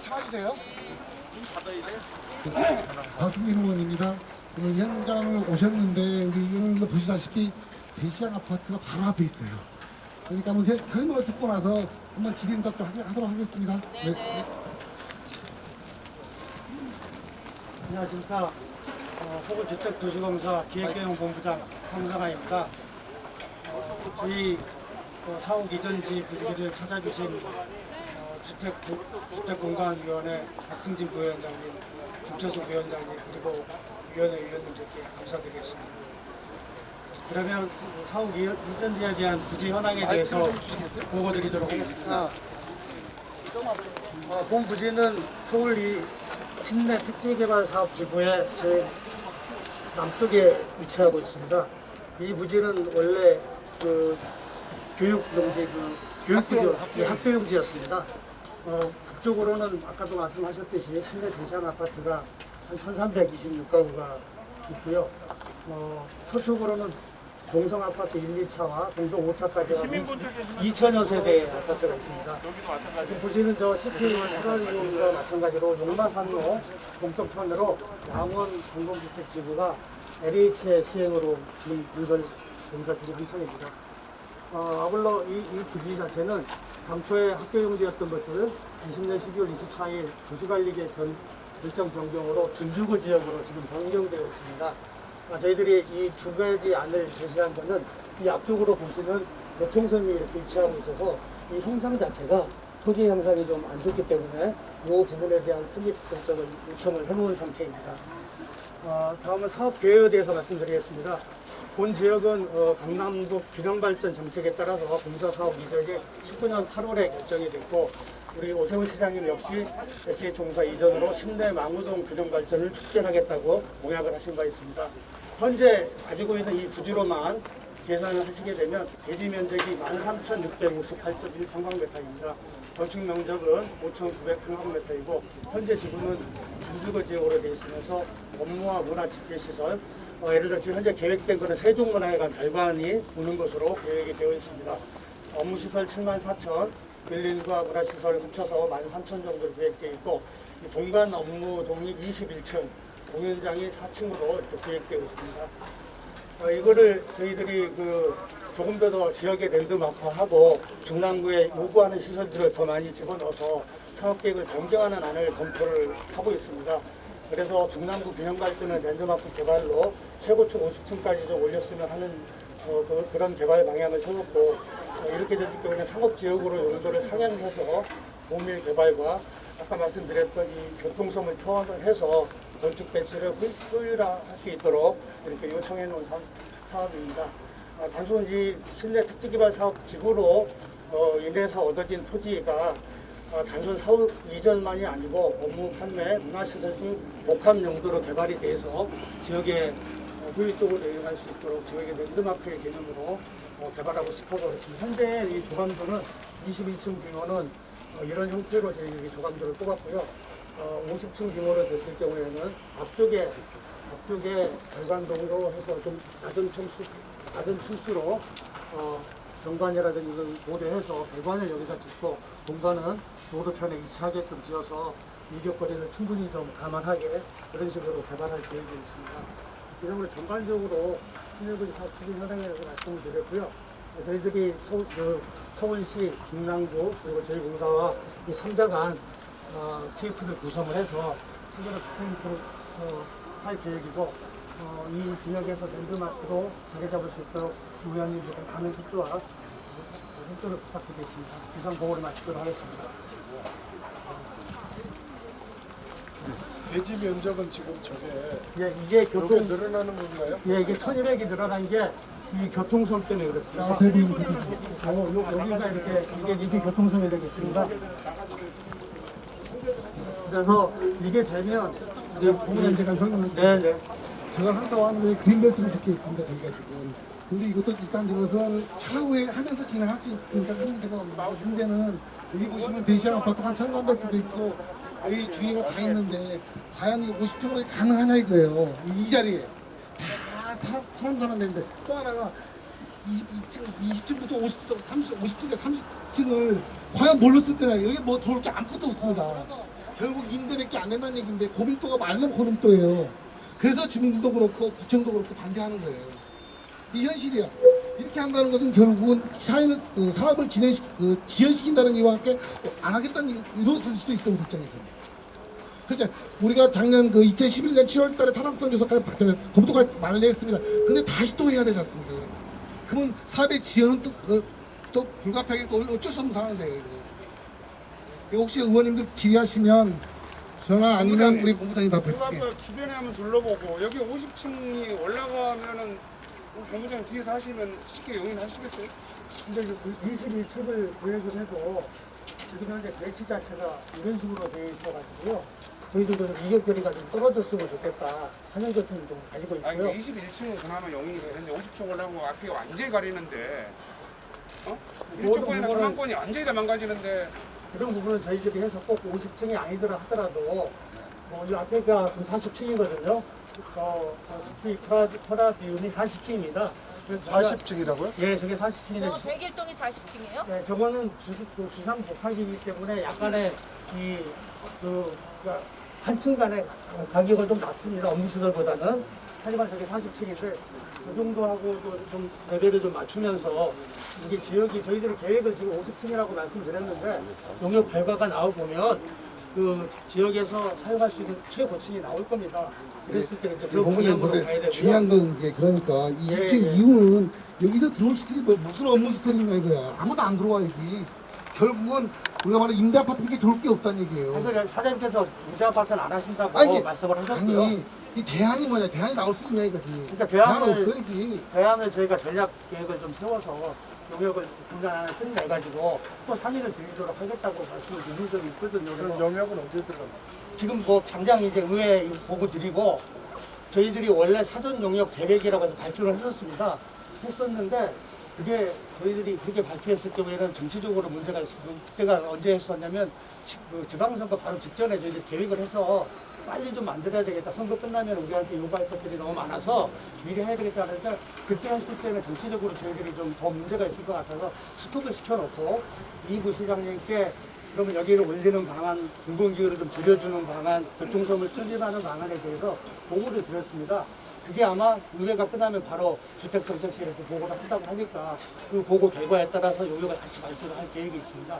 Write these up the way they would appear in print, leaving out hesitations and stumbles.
찾으세요? 박승민 의원입니다. 오늘 현장을 오셨는데 우리 오늘 보시다시피 대시장 아파트가 바로 앞에 있어요. 그러니까 한번 설명을 듣고 나서 한번 질의응답도 하도록 하겠습니다. 네. 안녕하십니까. 서울주택도시공사 기획경영본부장 황상아입니다. 저희 사옥 이전지 부지를 찾아주신 주택공간위원회 박승진 부위원장님, 김철숙 위원장님, 그리고 위원회 위원님들께 감사드리겠습니다. 그러면 사옥 이전지에 대한 부지 현황에 대해서 보고드리도록 하겠습니다. 본 부지는 서울 신내 택지개발사업지구의 제 남쪽에 위치하고 있습니다. 이 부지는 원래 교육용지, 학교용지였습니다. 북쪽으로는 아까도 말씀하셨듯이 신내 대시장 아파트가 한 1326가구가 있고요. 서쪽으로는 동성 아파트 1, 2차와 동성 5차까지 한 2천여 세대의 아파트가 있습니다. 지금 보시는 저 시티 트랄리움과 마찬가지로 용마산로 동쪽편으로 양원 공공주택지구가 LH의 시행으로 지금 건설 준비 한창입니다. 아울러 이 부지 자체는 당초에 학교용지였던 것을 20년 12월 24일 도시관리계 결정 변경으로 준주거 지역으로 지금 변경되어 있습니다. 저희들이 이 두 가지 안을 제시한 것은 이 앞쪽으로 보시는 교통선이 이렇게 위치하고 있어서 이 형상 자체가 토지 형상이 좀 안 좋기 때문에 이 부분에 대한 편집 결정을 요청을 해놓은 상태입니다. 다음은 사업 계획에 대해서 말씀드리겠습니다. 본 지역은 강남북 균형발전 정책에 따라서 공사 사업 이전이 19년 8월에 결정이 됐고, 우리 오세훈 시장님 역시 SH공사 이전으로 신내 망우동 균형발전을 촉진하겠다고 공약을 하신 바 있습니다. 현재 가지고 있는 이 부지로만 계산을 하시게 되면 대지 면적이 13,658.1평방미터입니다. 건축 면적은 5,900평방미터이고 현재 지구는 준주거 지역으로 되어 있으면서 업무와 문화 집계시설, 예를 들어 지금 현재 계획된 것은 세종문화회관 별관이 오는 것으로 계획이 되어 있습니다. 업무시설 74,000, 빌린과 문화시설 합쳐서 13,000 정도로 계획되어 있고, 종간 업무동이 21층, 공연장이 4층으로 이렇게 계획되어 있습니다. 이거를 저희들이 조금 더 지역의 랜드마크하고 중랑구에 요구하는 시설들을 더 많이 집어넣어서 사업계획을 변경하는 안을 검토를 하고 있습니다. 그래서 중랑구 균형발전을 랜드마크 개발로 최고층 50층까지 좀 올렸으면 하는 그런 개발 방향을 세웠고, 이렇게 됐을 경우에는 상업지역으로 용도를 상향해서 보밀 개발과 아까 말씀드렸던 이 교통섬을 표현을 해서 건축 배치를 효율화할 수 있도록 이렇게 요청해 놓은 사업입니다. 단순히 실내 택지개발 사업 지구로 인해서 얻어진 토지가 단순 사업 이전만이 아니고 업무 판매, 문화시설 등 복합 용도로 개발이 돼서 지역에 효율적으로 이용할 수 있도록 지역의 랜드마크의 개념으로 개발하고 싶어서 그렇습니다. 현재 이 조감도는 22층 규모는 이런 형태로 저희 조감도를 뽑았고요. 50층 규모로 됐을 경우에는 앞쪽에 별관동으로 해서 좀 낮은 층수로 경관이라든지 이걸 고려해서 별관을 여기다 짓고 공간은 도로편에 위치하게끔 지어서 일격거리를 충분히 좀 감안하게 그런 식으로 개발할 계획이 있습니다. 이런 전반적으로 신일구지 사업 추진 현황에 대해서 말씀을 드렸고요. 저희들이 서울시, 중랑구, 그리고 저희 공사와 이 3자 간 TF를 구성을 해서 체계를 할 계획이고, 이 지역에서 랜드마크로 자리 잡을 수 있도록 의원님들의 많은 협조를 부탁드리겠습니다. 이상 보고를 마치도록 하겠습니다. 대지 면적은 지금 이게 교통 늘어나는 건가요? 이게 1200이 늘어난 게 이 교통선 때문에 그렇습니다. 여기가 이게 교통선이 되겠습니다. 그래서 이게 되면 이제 보면 제가 설명을 네네. 저걸 한다고 하는데 그린벨트로 적혀 있습니다. 저희가 지금. 근데 이것도 일단 이것은 차후에 하면서 진행할 수 있으니까 큰 문제가 없는데, 문제는 여기 보시면 대시장 아파트 한 1,300세대 있고 여기 주위가 다 있는데 과연 이거 50평으로 가능하냐 이거예요. 이 자리에 다 사람 사는 데인데 또 하나가 20층부터 50층까지 30층을 과연 뭘로 쓸 거냐. 여기 뭐 들어올 게 아무것도 없습니다. 결국 임대밖에 안 된다는 얘기인데 고밀도가 말면 고밀도예요. 그래서 주민들도 그렇고 구청도 그렇고 반대하는 거예요. 이 현실이야. 이렇게 한다는 것은 결국은 사업을 지연시킨다는 이유와 함께 안 하겠다는 이유로 들 수도 있어, 우리 입장에서는. 그렇죠. 우리가 작년 2011년 7월 달에 타당성 조사까지 검토가 만료했습니다. 근데 다시 또 해야 되지 않습니까? 그러면 사업의 지연은 또 불가피하게 또 어쩔 수 없는 상황이세요. 이거 혹시 의원님들 질의하시면 전화 아니면 우리 본부장님 답변할게요. 그 주변에 한번 둘러보고 여기 50층이 올라가면은 우리 본부장님 뒤에서 하시면 쉽게 용인하시겠어요? 근데 21층을 계획을 해도 지금 현재 배치 자체가 이런 식으로 되어 있어가지고요. 저희들도 좀 이격거리가 좀 떨어졌으면 좋겠다 하는 것을 좀 가지고 아니 있고요. 21층은 그나마 용인이 되는데 50층 올라가고 앞에 완전히 가리는데 모든 1조권이나 부분은- 조망권이 완전히 다 망가지는데 그런 부분은 저희들이 해서 꼭 50층이 아니더라 하더라도 이 앞에가 지금 40층이거든요. 저 터라 비율이 40층입니다. 40층이라고요? 예, 저게 40층인데 저 101동이 40층이에요? 네, 저거는 주상 복합이기 때문에 약간의 한 층간의 가격은 좀 낮습니다. 업무시설보다는. 하지만 저게 40층인데 그 정도 하고도 좀 레벨을 좀 맞추면서 이게 지역이 저희들이 계획을 지금 50층이라고 말씀드렸는데 용역 결과가 나오보면 그 지역에서 사용할 수 있는 최고층이 나올 겁니다. 그랬을 때 이제 그런 본부장님 방향으로 가야 보세요. 되고요. 중요한 건 이제 그러니까 20층 예. 이후는 여기서 들어올 시설이 무슨 업무 시설이냐 이거야. 아무도 안 들어와 여기. 결국은 우리가 말하는 임대 아파트밖에 들어올 게 없다는 얘기예요. 그래서 사장님께서 임대 아파트는 안 하신다고 아니, 말씀을 하셨고요. 아니 이 대안이 뭐냐? 대안이 나올 수 있냐 이거지. 그러니까 대안 대안을- 없어 여기. 대안을 저희가 전략 계획을 좀 세워서 용역을 분단 하나 끝내가지고 또 상의를 드리도록 하겠다고 말씀을 드린 적이 있거든요. 그럼 그래서 영역은 어디에 들어가요? 지금 뭐 당장 이제 의회 보고 드리고 저희들이 원래 사전 용역 계획이라고 해서 발표를 했었는데 그게 저희들이 그렇게 발표했을 경우에는 정치적으로 문제가 있었고 그때가 언제 했었냐면 지방선거 바로 직전에 저희들이 계획을 해서 빨리 좀 만들어야 되겠다. 선거 끝나면 우리한테 요구할 것들이 너무 많아서 미리 해야 되겠다 하는데 그때 했을 때는 정치적으로 저희들이 좀 더 문제가 있을 것 같아서 스톱을 시켜놓고 이 부시장님께 그러면 여기를 올리는 방안, 공공기후를 좀 줄여주는 방안, 교통성을 편집하는 방안에 대해서 보고를 드렸습니다. 그게 아마 의회가 끝나면 바로 주택정책실에서 보고를 한다고 하니까 그 보고 결과에 따라서 용역을 같이 발표를 할 계획이 있습니다.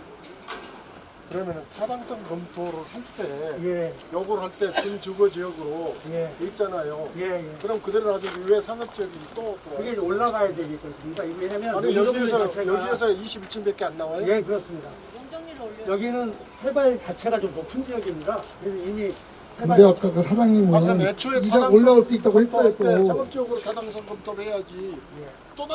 그러면은 타당성 검토를 할 때 예, 요걸 할 때 준주거 지역으로 예, 있잖아요. 예, 예. 그럼 그대로 놔두고 왜 상업지역이 또 그게 이제 올라가야 되겠습니다. 왜냐면 아니 용적률 여기에서 자체가- 여기에서 22층밖에 안 나와요? 예, 그렇습니다. 용적률을 올려. 여기는 해발 자체가 좀 높은 지역입니다. 그래서 이미 해발 근데 아까 그 사장님은 아, 그럼 애초에 이상 타당성 올라올 수 있다고 했어요 검토할 때 또. 상업지역으로 타당성 검토를 해야지. 예. 또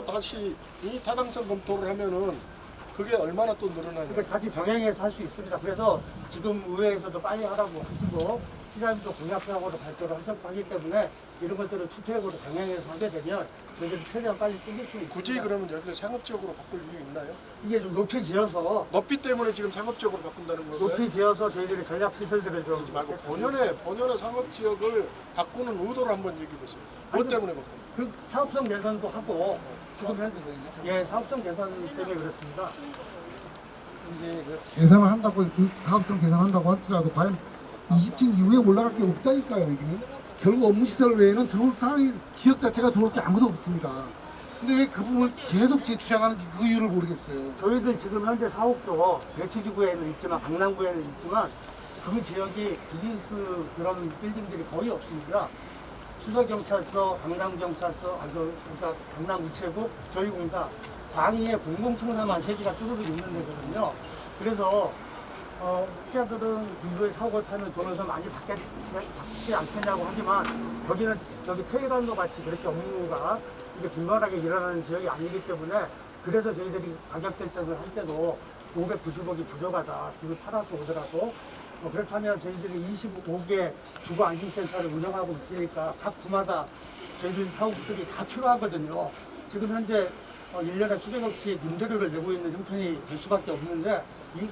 다시 이 타당성 검토를 하면은 그게 얼마나 또 늘어나냐? 그러니까 같이 병행해서 할 수 있습니다. 그래서 지금 의회에서도 빨리 하라고 하시고 시장님도 공약사항으로 발표를 하셨고 하기 때문에 이런 것들을 주택으로 병행해서 하게 되면 저희들이 최대한 빨리 땡길 수 있습니다. 굳이 그러면 여기를 상업지역으로 바꿀 이유 있나요? 이게 좀 높이 지어서 높이 때문에 지금 상업지역으로 바꾼다는 거고요. 높이 지어서 저희들이 전략 시설들을 좀 그러지 말고 본연의 상업지역을 바꾸는 의도를 한번 얘기해 보세요. 뭐 아니, 때문에 바꾸는 그 사업성 개선도 하고 지금 예 사업성 개선 때문에 그렇습니다. 이제 계산을 한다고 사업성 계산한다고 하더라도 과연 20층 이후에 올라갈 게 없다니까요. 여기는 결국 업무 시설 외에는 들어올 사람이 지역 자체가 들어올 게 아무도 없습니다. 근데 왜 그 부분을 계속 주장하는지 그 이유를 모르겠어요. 저희들 지금 현재 사옥도 배치지구에는 있지만 강남구에는 있지만 그 지역이 비즈니스 그런 빌딩들이 거의 없습니다. 수서경찰서, 강남경찰서, 그러니까 강남우체국, 저희 공사, 광희에 공공청사만 3개가 쭈르르 있는 데거든요. 그래서 피해자들은 인도에 사고를 타면 돈을 좀 많이 받지 않겠냐고 하지만 여기는 저기 테헤란도 같이 그렇게 업무가 이게 빈번하게 일어나는 지역이 아니기 때문에 그래서 저희들이 가격 결정을 할 때도 590억이 부족하다. 기후 팔아서 오더라도 그렇다면 저희들이 25개 주거 안심센터를 운영하고 있으니까 각 구마다 저희들 사업들이 다 필요하거든요. 지금 현재 1년에 수백억씩 임대료를 내고 있는 형편이 될 수밖에 없는데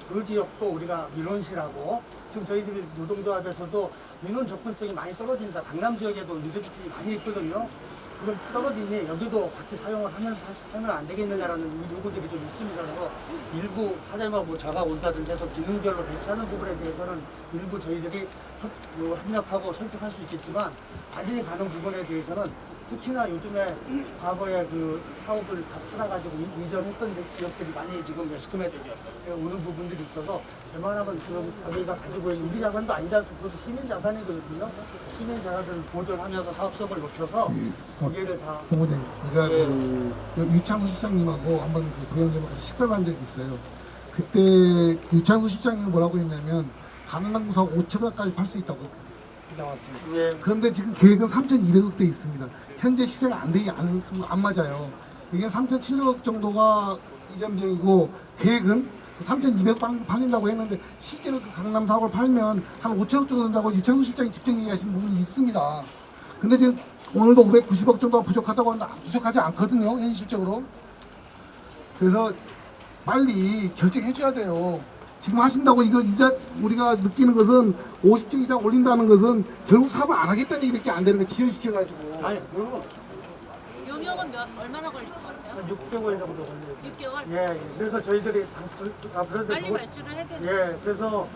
그 지역도 우리가 민원시라고 지금 저희들이 노동조합에서도 민원 접근성이 많이 떨어진다. 강남 지역에도 임대주택이 많이 있거든요. 그럼 떨어지니 여기도 같이 사용을 하면서 살면 안 되겠느냐라는 요구들이 좀 있습니다. 그래서 일부 사장님하고 뭐 제가 온다든지 해서 기능별로 배치하는 부분에 대해서는 일부 저희들이 협력하고 설득할 수 있겠지만 발전이 가는 부분에 대해서는 특히나 요즘에 과거에 그 사업을 다 팔아가지고 이전했던 기업들이 많이 지금 매스컴에 오는 부분들이 있어서 웬만하면 그런 저희가 가지고 있는 우리 자산도 아니지 않습니까? 그것도 시민 자산이거든요. 시민 자산을 보존하면서 사업성을 높여서 거기를 다 홍보대님, 제가 예. 그 유창수 시장님하고 한번 그 부영님하고 같이 식사를 한 적이 있어요. 그때 유창수 시장님은 뭐라고 했냐면 강남 구석 5천원까지 팔 수 있다고 나왔습니다. 예. 그런데 지금 계획은 3,200억대 있습니다. 현재 시세가 안 맞아요. 이게 3,700억 정도가 이전비용이고 계획은 3,200억 팔린다고 했는데 실제로 그 강남 사업을 팔면 한 5천억 정도 된다고 유창수 실장이 직접 얘기하신 부분이 있습니다. 근데 지금 오늘도 590억 정도가 부족하다고 하는데 부족하지 않거든요, 현실적으로. 그래서 빨리 결정해줘야 돼요. 지금 하신다고 이거 이자 우리가 느끼는 것은 50조 이상 올린다는 것은 결국 사업을 안 하겠다는 얘기밖에 안 되는 거 지연시켜가지고. 아니 그러면 용역은 얼마나 걸릴 것 같아요? 6개월 정도 걸려요. 6개월? 예, 그래서 저희들이 빨리 발주를 해야 되는 예, 그래서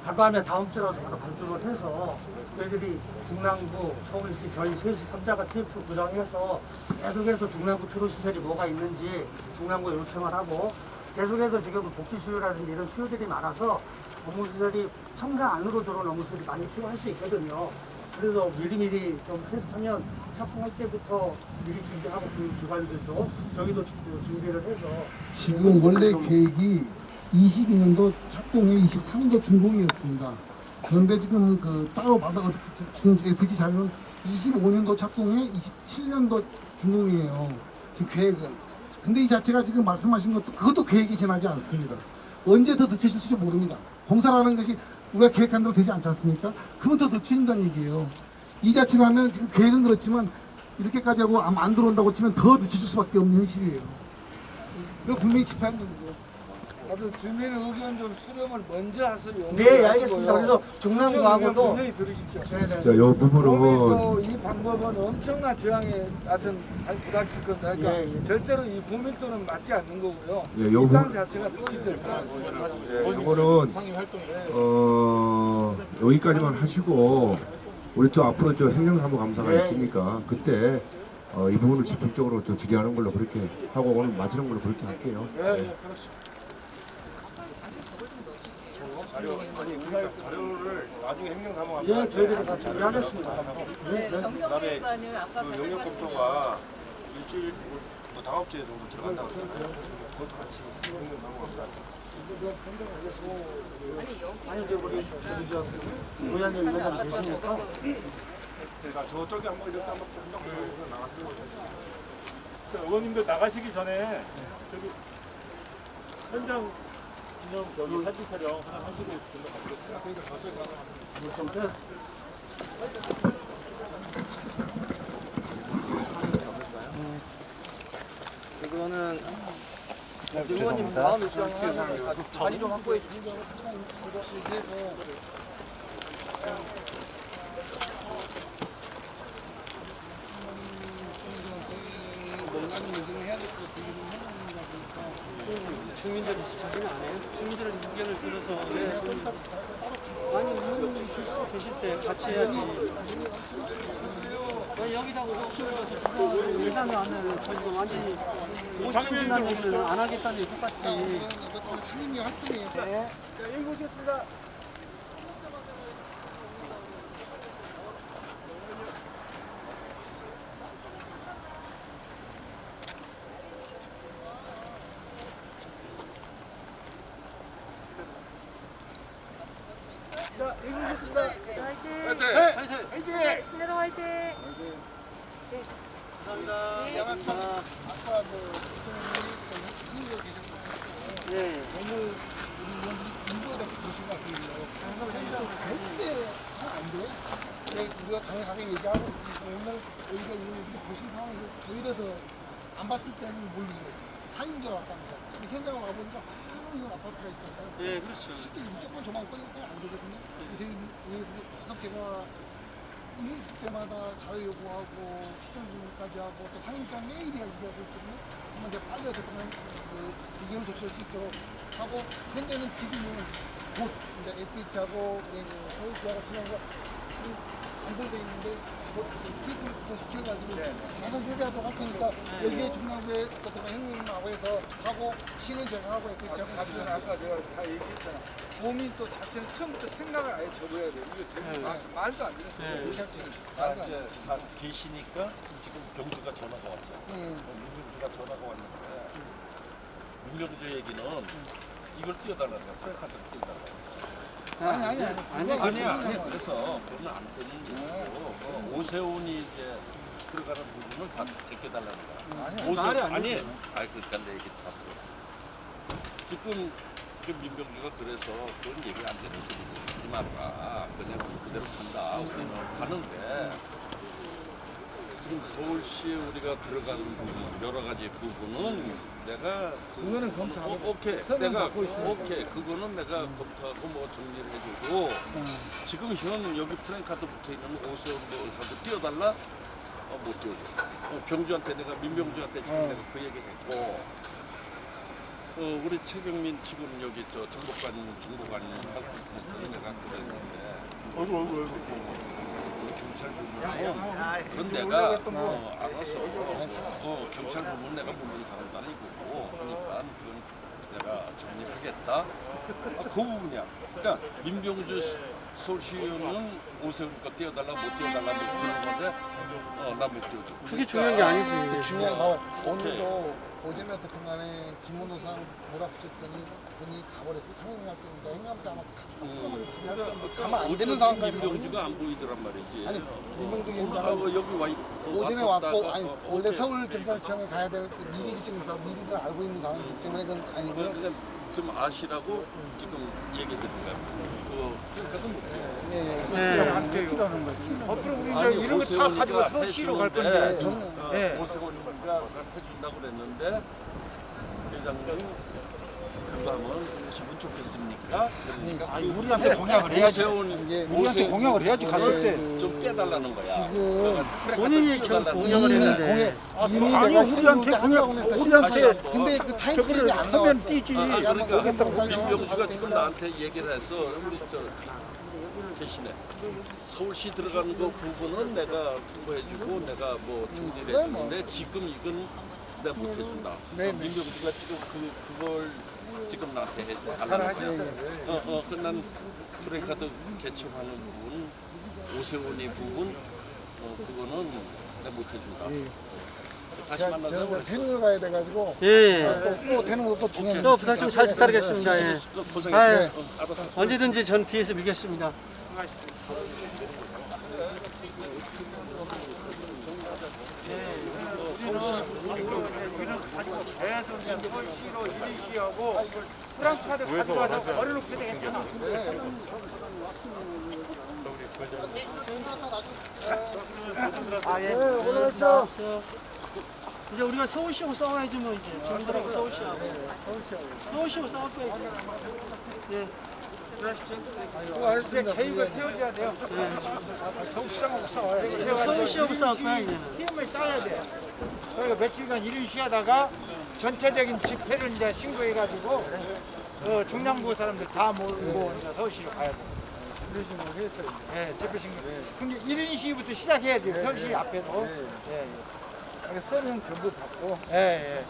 다음에 다음 주라도 바로 발주를 해서 저희들이 중랑구, 서울시 저희 셋이 3자가 TF 구성해서 계속해서 중랑구 필요 시설이 뭐가 있는지 중랑구에 요청을 하고 계속해서 지금 복지 수요라든지 이런 수요들이 많아서 업무시설이 청사 안으로 들어온 업무시설이 많이 필요할 수 있거든요. 그래서 미리미리 좀 해석하면 착공할 때부터 미리 준비하고 그 기관들도 저희도 준비를 해서 지금 원래 계획이 22년도 착공에 23년도 준공이었습니다. 그런데 지금 그 따로 받아 준 SG 자료는 25년도 착공에 27년도 준공이에요. 지금 계획은. 근데 이 자체가 지금 말씀하신 것도 그것도 계획이 지나지 않습니다. 언제 더 늦춰질지 모릅니다. 공사라는 것이 우리가 계획한 대로 되지 않지 않습니까? 그러면 더 늦춰진다는 얘기예요. 이 자체로 하면 지금 계획은 그렇지만 이렇게까지 하고 안 들어온다고 치면 더 늦춰질 수밖에 없는 현실이에요. 이거 분명히 짚어야 되는 거예요. 아무튼 주민 의견 좀 수렴을 먼저 하세요. 네, 알겠습니다. 그래서 중랑구하고도 분명히 들으십시오. 네네. 자, 요 부분은 도민도 이 방법은 엄청난 저항에 하여튼 부닥칠 겁니다. 그러니까 예, 예. 절대로 이 국민도는 맞지 않는 거고요. 예, 요 이 땅 부분- 자체가 뜻이 됩니다. 요거는 여기까지만 하시고 우리 또 앞으로 저 행정사무감사가 네. 있으니까 그때 이 부분을 집중적으로 또 질의하는 걸로 그렇게 하고 오늘 마치는 걸로 그렇게 할게요. 예, 예, 그렇습니다. 자료를 나중에 행정사무가 예, 저희들이 다 준비하겠습니다. 네, 네. 경영기관은 아까 영역 가져갔으면 검토가 일주일 뭐 다음 주에 정도 들어간다고 그러잖아요. 그것도 같이 행정사무가 아니 이제 우리 저 고양이 의원님 계시니까 그러니까 저쪽에 한번 이렇게 한번 나가시는 거죠. 의원님들 나가시기 전에 저기 현장 기념 여기 사진 촬영 하나 하시고 들어가시겠어요? 이거는 의원님 다음 일정 자리 좀 확보해 주시죠. 주민들이 자기는 안 해요? 주민들은 의견을 들어서 왜 아니 의원님이 계실 때 같이 해야지. 왜 여기다가 없어져서 누가 예산을 안 해요? 저희가 완전히 5천 준다는 얘기는 안 하겠다는 얘기 똑같이. 상임위 활동이에요. 네. 여기 보시겠습니다. 자, 여기 보시겠습니다. 신혜로 화이팅! 감사합니다. 양아스파 아까 뭐 국정원이 힘으로 계셨고 예. 너무 우리 인도에다 보시고 왔습니다. 현장 절대 안 돼. 우리가 강하게 얘기하고 있으니까 오늘 오히려 우리 보신 상황에서 오히려 더 안 봤을 때는 모르죠. 사인 줄 알았다는 거. 근데 현장을 와보니까 바로 이런 아파트가 있잖아요. 예, 그렇죠. 실제 인적권 조망권이 안 되거든요. 저희 위에서 계속 제가 있을 때마다 자료 요구하고 시청 질문까지 하고 또 상임과 매일 이야기하고 있거든요. 한번 이제 빨리 어쨌든 의견을 도출할 수 있도록 하고 현재는 지금은 곧 이제 SH하고 서울시하고 중요한 지금 안정돼 있는데 TF를 구성시켜가지고 계속 협의하도록 할 테니까 여기에 중랑구에 어떤 형님하고 해서 하고 시는 제가 하고 SH하고 박수는 아까 내가 다 얘기했잖아. 도민 또 자체는 처음부터 생각을 아예 접어야 돼. 이거 되게 말도 안 되는 소리야. 의사증이. 자, 이제 다 계시니까 지금 경주가 전화가 왔어요. 민명주가 전화가 왔는데 민명주 얘기는 이걸 띄워달라는 거야. 프레카드를 띄워달라는 거야. 아니 그래서 그러면 안 되는 거고 오세훈이 이제 들어가는 부분을 다 제껴달라는 거야. 오세훈 아니 그러니까 내 얘기 다 들어. 지금 그 민병주가 그래서 그건 얘기 안 되는 소리 하지 마라. 그냥 그대로 간다. 우리는 가는데 지금 서울시에 우리가 들어가는 부분 여러 가지 부분은 내가 그거는 검토하고 오케이 서면 내가 받고 있으니까. 오케이 그거는 내가 검토하고 뭐 정리를 해주고 지금 현 여기 프랭카드 붙어 있는 오세훈도 카드 띄워달라 못 띄워줘. 병주한테 내가 민병주한테 지금 내가 그 얘기 했고 우리 최경민 지금 여기 저 정보관 하고 내가 그랬는데 우리 경찰 부분은 그건 내가 알아서 경찰 부분 내가 모르는 사람도 아니고 그러니까 그건 내가 정리하겠다. 그 부분이야. 그러니까 민병주 서울시의원은 오세훈 거 띄워달라 못 띄워달라 뭐 그런 건데 나 못 띄워줘. 그게 중요한 게 아니지. 중요한 거 오늘도 어제는 어쨌든 간에 김문호상 몰아붙였더니 본인이 가버렸어. 상임위 할 때니까 행감도 아마 깜깜하게 지나갈 건데 가면 안 되는 상황까지. 민병주가 안 보이더란 말이지. 아니 민병주 위원장은 여기 와 있고 오전에 왔고 아니 원래 서울경찰청에 가야 될 미리 일정이 있어 미리 그걸 알고 있는 상황이기 때문에 그건 아니고요. 그러니까 좀 아시라고 지금 얘기 드린 거야. 그래서 못 돼요. 안 돼요. 앞으로 우리 이제 이런 거 다 가지고 서울시로 갈 건데. 오세훈이가 해준다고 그랬는데 회장님 그거 하면 기분 좋겠습니까? 그러니까 우리한테 공약을 해야지. 우리한테 공약을 해야지 갔을 때. 좀 빼달라는 거야. 지금 본인이 공약을 했는데. 이미 아니 내가 우리한테 하려고 공약 했어. 우리한테 근데 그 타임스케줄이 안 하면 나왔어. 뛰지. 그러니까 민병주가 지금 나한테 얘기를 해서 우리 저 계시네. 서울시 들어가는 거 부분은 내가 통보해주고 내가 뭐 정리를 해주는데 지금 이건 내가 못 해준다. 민병주가 지금 그걸 지금 나한테 해달라고. 그난 프랭카드 개척하는 부분, 오세훈이 부분, 그거는 내가 못 해준다. 다시 만나서 저는 태릉을 가야 돼가지고 예. 또 태릉 것도 중요한 또 부탁 좀 잘 부탁드리겠습니다. 예. 고생했어. 아유, 알았어. 언제든지 전 뒤에서 밀겠습니다. 서울시로 1인시하고 프랑스 카드 가져와서 버려놓게 되겠잖아. 예. 오늘 저 이제 우리가 서울시하고 싸워야지 뭐 이제 정부하고 서울시하고 서울시하고 싸울 거예요. 예. 수고하셨습니다. 계획을 세워줘야 돼요. 서울시장하고 싸워야 돼. 서울시하고 싸울 거야 이제. 팀을 짜야 돼. 저희가 며칠간 일을 쉬다가 전체적인 집회를 이제 신고해가지고 중남부 사람들 다 모으고 이제 서울시로 가야 돼. 집회 신고를 했어요. 네, 집회 신고. 근데 1인 시위부터 시작해야 돼요. 서울시 앞에도. 예, 예. 서명 전부 받고. 예, 예.